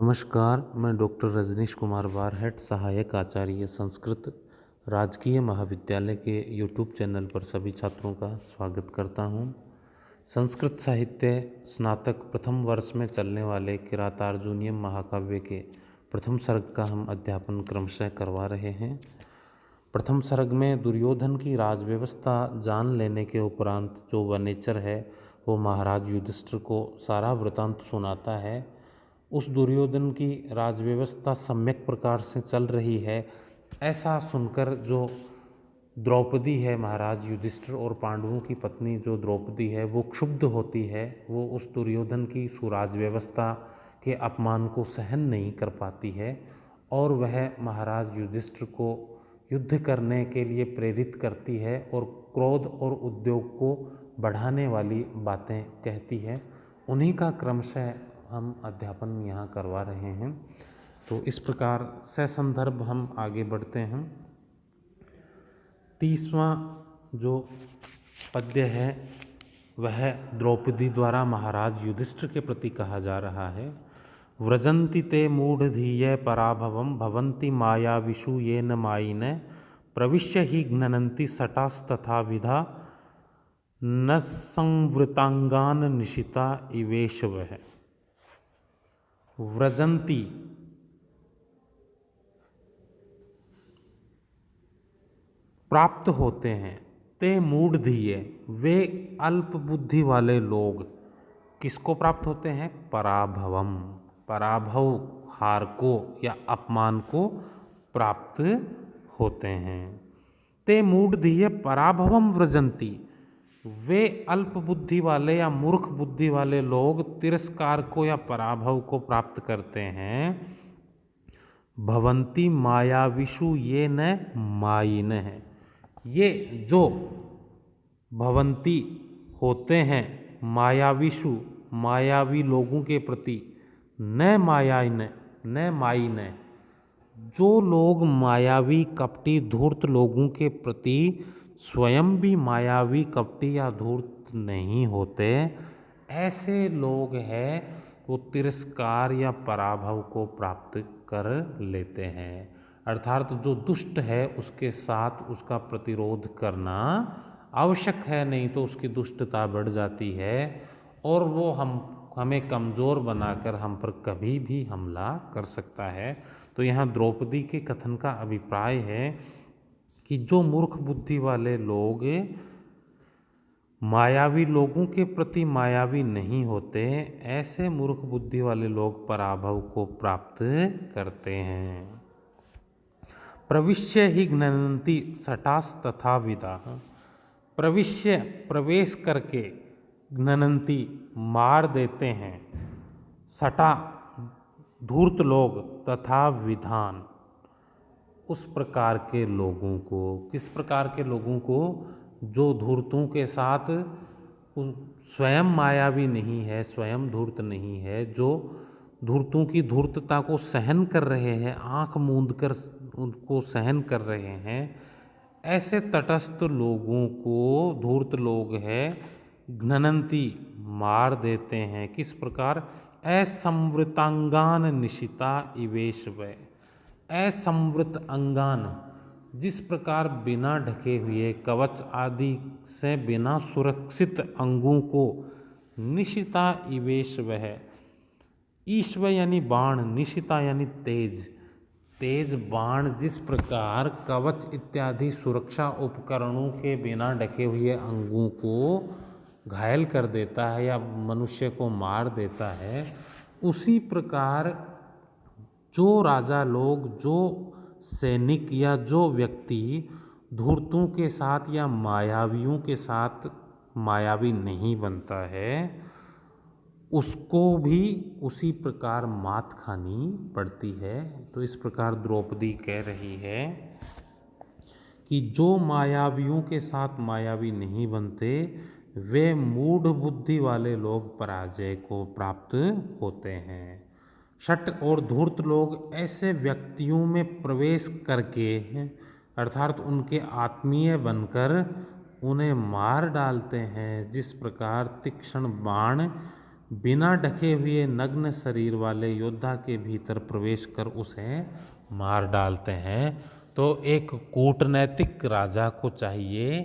नमस्कार, मैं डॉक्टर रजनीश कुमार बारहट, सहायक आचार्य संस्कृत, राजकीय महाविद्यालय के यूट्यूब चैनल पर सभी छात्रों का स्वागत करता हूं। संस्कृत साहित्य स्नातक प्रथम वर्ष में चलने वाले किरातार्जुनीयम महाकाव्य के प्रथम सर्ग का हम अध्यापन क्रमशः करवा रहे हैं। प्रथम सर्ग में दुर्योधन की राजव्यवस्था जान लेने के उपरांत जो वनेचर है वो महाराज युधिष्ठिर को सारा वृतांत सुनाता है। उस दुर्योधन की राजव्यवस्था सम्यक प्रकार से चल रही है ऐसा सुनकर जो द्रौपदी है, महाराज युधिष्ठिर और पांडवों की पत्नी जो द्रौपदी है वो क्षुब्ध होती है। वो उस दुर्योधन की सुराज व्यवस्था के अपमान को सहन नहीं कर पाती है और वह महाराज युधिष्ठिर को युद्ध करने के लिए प्रेरित करती है और क्रोध और उद्योग को बढ़ाने वाली बातें कहती है। उन्हीं का क्रमशः हम अध्यापन यहाँ करवा रहे हैं। तो इस प्रकार से संदर्भ हम आगे बढ़ते हैं। 30वां जो पद्य है वह द्रौपदी द्वारा महाराज युधिष्ठिर के प्रति कहा जा रहा है। व्रजन्ति ते मूढ़धीये पराभवम भवन्ति मायाविषु येन मायिन प्रविश्य हि घ्नन्ति सटास्तथा विधा न संवृतांगान निशिता इवेशवः। व्रजंती प्राप्त होते हैं, ते मूढ़धीये वे अल्प बुद्धि वाले लोग किसको प्राप्त होते हैं? पराभवम, पराभव हार को या अपमान को प्राप्त होते हैं। ते मूढ़धीये पराभवम व्रजंती वे अल्प बुद्धि वाले या मूर्ख बुद्धि वाले लोग तिरस्कार को या पराभव को प्राप्त करते हैं। भवंती मायाविषु ये न मायिन है, ये जो भवंती होते हैं मायाविषु मायावी लोगों के प्रति, न मायाइन न मायिन, जो लोग मायावी कपटी धूर्त लोगों के प्रति स्वयं भी मायावी कपटी या धूर्त नहीं होते, ऐसे लोग हैं वो तिरस्कार या पराभव को प्राप्त कर लेते हैं। अर्थात जो दुष्ट है उसके साथ उसका प्रतिरोध करना आवश्यक है, नहीं तो उसकी दुष्टता बढ़ जाती है और वो हमें कमज़ोर बनाकर हम पर कभी भी हमला कर सकता है। तो यहाँ द्रौपदी के कथन का अभिप्राय है कि जो मूर्ख बुद्धि वाले लोग मायावी लोगों के प्रति मायावी नहीं होते, ऐसे मूर्ख बुद्धि वाले लोग पराभव को प्राप्त करते हैं। प्रविश्य हि घ्नन्ति सटास तथा विदा, प्रविश्य प्रवेश करके, घ्नन्ति मार देते हैं, सटा धूर्त लोग, तथा विधान उस प्रकार के लोगों को। किस प्रकार के लोगों को? जो धूर्तों के साथ स्वयं मायावी नहीं है, स्वयं धूर्त नहीं है, जो धूर्तों की धूर्तता को सहन कर रहे हैं, आंख मूंद कर उनको सहन कर रहे हैं, ऐसे तटस्थ लोगों को धूर्त लोग है घ्नन्ति मार देते हैं। किस प्रकार? असंवृतांगान निशिता इवेशवः। असंवृत अंगान, जिस प्रकार बिना ढके हुए कवच आदि से बिना सुरक्षित अंगों को निशिता इवेशवः, ईश्व यानी बाण, निशिता यानी तेज, तेज बाण जिस प्रकार कवच इत्यादि सुरक्षा उपकरणों के बिना ढके हुए अंगों को घायल कर देता है या मनुष्य को मार देता है, उसी प्रकार जो राजा लोग, जो सैनिक या जो व्यक्ति धूर्तों के साथ या मायावियों के साथ मायावी नहीं बनता है, उसको भी उसी प्रकार मात खानी पड़ती है। तो इस प्रकार द्रौपदी कह रही है कि जो मायावियों के साथ मायावी नहीं बनते वे मूढ़ बुद्धि वाले लोग पराजय को प्राप्त होते हैं। शट और धूर्त लोग ऐसे व्यक्तियों में प्रवेश करके, अर्थात उनके आत्मीय बनकर उन्हें मार डालते हैं, जिस प्रकार तीक्ष्ण बाण बिना ढके हुए नग्न शरीर वाले योद्धा के भीतर प्रवेश कर उसे मार डालते हैं। तो एक कूटनैतिक राजा को चाहिए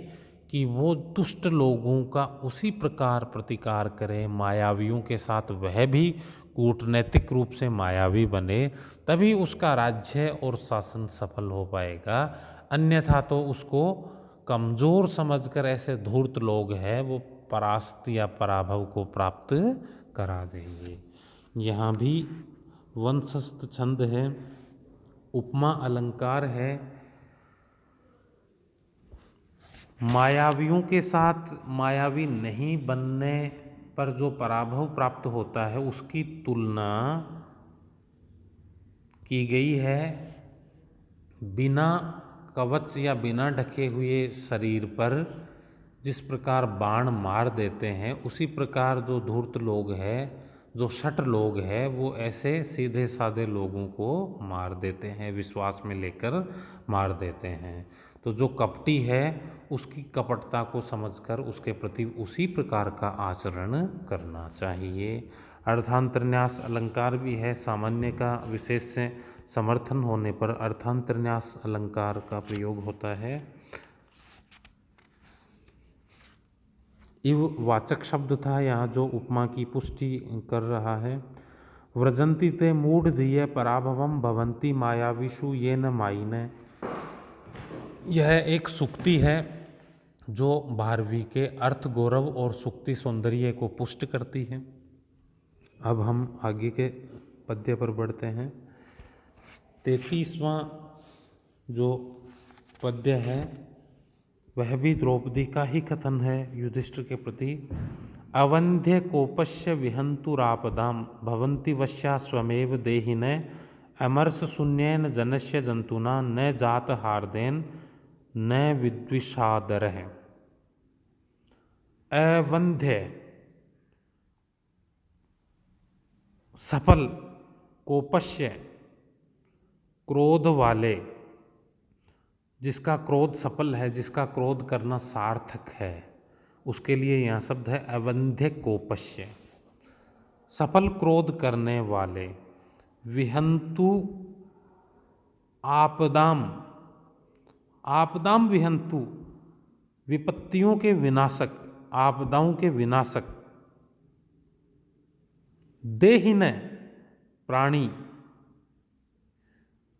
कि वो दुष्ट लोगों का उसी प्रकार प्रतिकार करे, मायावियों के साथ वह भी कूटनैतिक रूप से मायावी बने, तभी उसका राज्य और शासन सफल हो पाएगा। अन्यथा तो उसको कमज़ोर समझकर ऐसे धूर्त लोग हैं वो परास्त या पराभव को प्राप्त करा देंगे। यहाँ भी वंशस्थ छंद है, उपमा अलंकार है। मायावियों के साथ मायावी नहीं बनने पर जो पराभव प्राप्त होता है उसकी तुलना की गई है बिना कवच या बिना ढके हुए शरीर पर जिस प्रकार बाण मार देते हैं, उसी प्रकार जो धूर्त लोग हैं, जो शठ लोग हैं, वो ऐसे सीधे साधे लोगों को मार देते हैं, विश्वास में लेकर मार देते हैं। तो जो कपटी है उसकी कपटता को समझकर उसके प्रति उसी प्रकार का आचरण करना चाहिए। अर्थांतरन्यास अलंकार भी है, सामान्य का विशेष से समर्थन होने पर अर्थांतरन्यास अलंकार का प्रयोग होता है। इव वाचक शब्द था यहाँ जो उपमा की पुष्टि कर रहा है। व्रजंती ते मूढ़ धिय पराभवम भवंती मायाविषु ये न मायिने। यह एक सुक्ति है जो भारवी के अर्थ गौरव और सुक्ति सौंदर्य को पुष्ट करती है। अब हम आगे के पद्य पर बढ़ते हैं। 33वां जो पद्य है वह भी द्रौपदी का ही कथन है युधिष्ठिर के प्रति। अवंध्य कोपश्य विहंतुरापदाम भवन्ति वश्या स्वमेव देहिने अमर्ष शून्येन जनस्य जंतुना न जात हार्देन न विद्विषादरः। अवंध्य सफल, कोपश्य क्रोध वाले, जिसका क्रोध सफल है, जिसका क्रोध करना सार्थक है, उसके लिए यह शब्द है अवंध्य कोपश्य। सफल क्रोध करने वाले, विहंतु आपदाम, आपदाम विहंतु विपत्तियों के विनाशक, आपदाओं के विनाशक, देहिन प्राणी,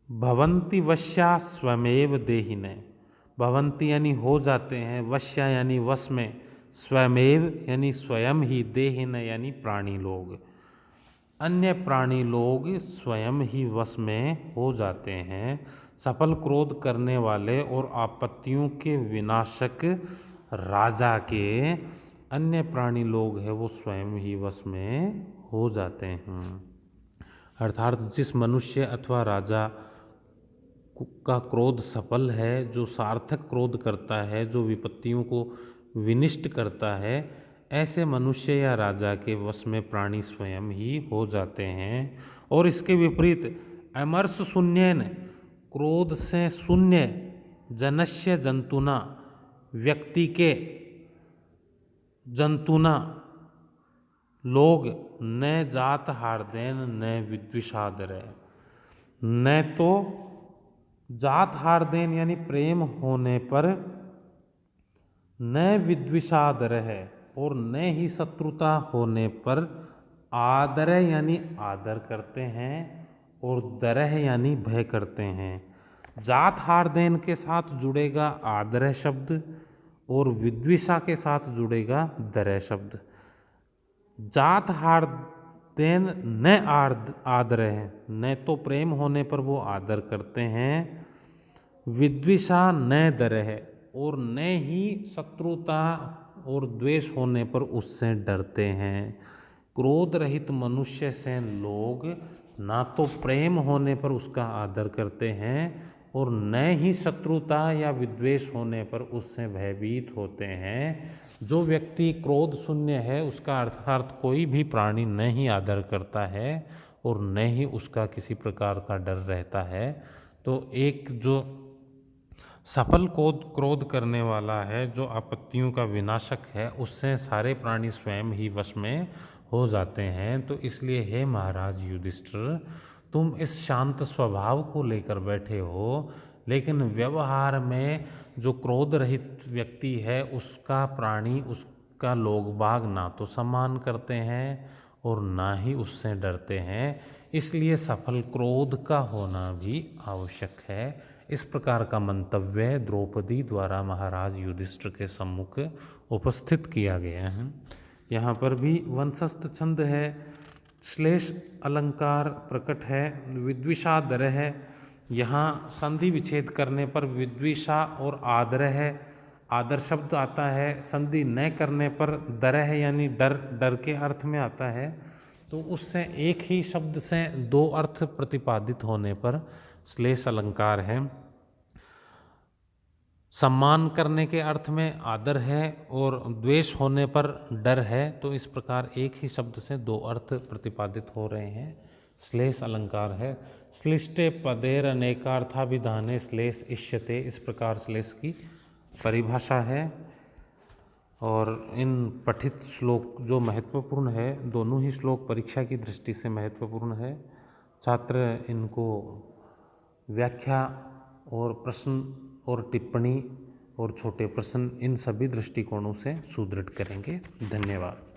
भवंती वश्या स्वमेव देहिने। भवंती यानी हो जाते हैं, वश्या यानी वश में, स्वमेव यानी स्वयं ही, देहिन यानी प्राणी लोग, अन्य प्राणी लोग स्वयं ही वश में हो जाते हैं। सफल क्रोध करने वाले और आपत्तियों के विनाशक राजा के अन्य प्राणी लोग हैं वो स्वयं ही वश में हो जाते हैं। अर्थात जिस मनुष्य अथवा राजा का क्रोध सफल है, जो सार्थक क्रोध करता है, जो विपत्तियों को विनिष्ट करता है, ऐसे मनुष्य या राजा के वश में प्राणी स्वयं ही हो जाते हैं। और इसके विपरीत अमर्ष शून्यन, क्रोध से शून्य, जनस्य जंतुना, व्यक्ति के, जंतुना लोग, न जात हार्देन न विद्विषादर। न तो जात हार्देन यानी प्रेम होने पर, न विद्विषादर है, और न ही शत्रुता होने पर आदर यानी आदर करते हैं, और दरह यानी भय करते हैं। जात हार्देन के साथ जुड़ेगा आदर शब्द और विद्विषा के साथ जुड़ेगा दरह शब्द। जात हार्देन न आदर है, न तो प्रेम होने पर वो आदर करते हैं, विद्विषा न दरह है, और न ही शत्रुता और द्वेष होने पर उससे डरते हैं। क्रोध रहित मनुष्य से लोग ना तो प्रेम होने पर उसका आदर करते हैं और न ही शत्रुता या विद्वेष होने पर उससे भयभीत होते हैं। जो व्यक्ति क्रोध शून्य है उसका अर्थात कोई भी प्राणी न ही आदर करता है और न ही उसका किसी प्रकार का डर रहता है। तो एक जो सफल क्रोध करने वाला है, जो आपत्तियों का विनाशक है, उससे सारे प्राणी स्वयं ही वश में हो जाते हैं। तो इसलिए हे महाराज युधिष्ठिर, तुम इस शांत स्वभाव को लेकर बैठे हो, लेकिन व्यवहार में जो क्रोध रहित व्यक्ति है उसका प्राणी, उसका लोग बाग ना तो सम्मान करते हैं और ना ही उससे डरते हैं। इसलिए सफल क्रोध का होना भी आवश्यक है। इस प्रकार का मंतव्य द्रौपदी द्वारा महाराज युधिष्ठिर के सम्मुख उपस्थित किया गया है। यहाँ पर भी वंशस्थ छंद है, श्लेष अलंकार प्रकट है, विद्विषा दर है। यहाँ संधि विच्छेद करने पर विद्विषा और आदर है, आदर शब्द आता है। संधि न करने पर दर है यानी डर, डर के अर्थ में आता है। तो उससे एक ही शब्द से दो अर्थ प्रतिपादित होने पर श्लेष अलंकार है। सम्मान करने के अर्थ में आदर है और द्वेष होने पर डर है। तो इस प्रकार एक ही शब्द से दो अर्थ प्रतिपादित हो रहे हैं, श्लेष अलंकार है। श्लिष्टे पदेर अनेकार्थाभिधाने श्लेष इष्यते, इस प्रकार श्लेष की परिभाषा है। और इन पठित श्लोक जो महत्वपूर्ण है, दोनों ही श्लोक परीक्षा की दृष्टि से महत्वपूर्ण है। छात्र इनको व्याख्या और प्रश्न और टिप्पणी और छोटे प्रश्न इन सभी दृष्टिकोणों से सुदृढ़ करेंगे। धन्यवाद।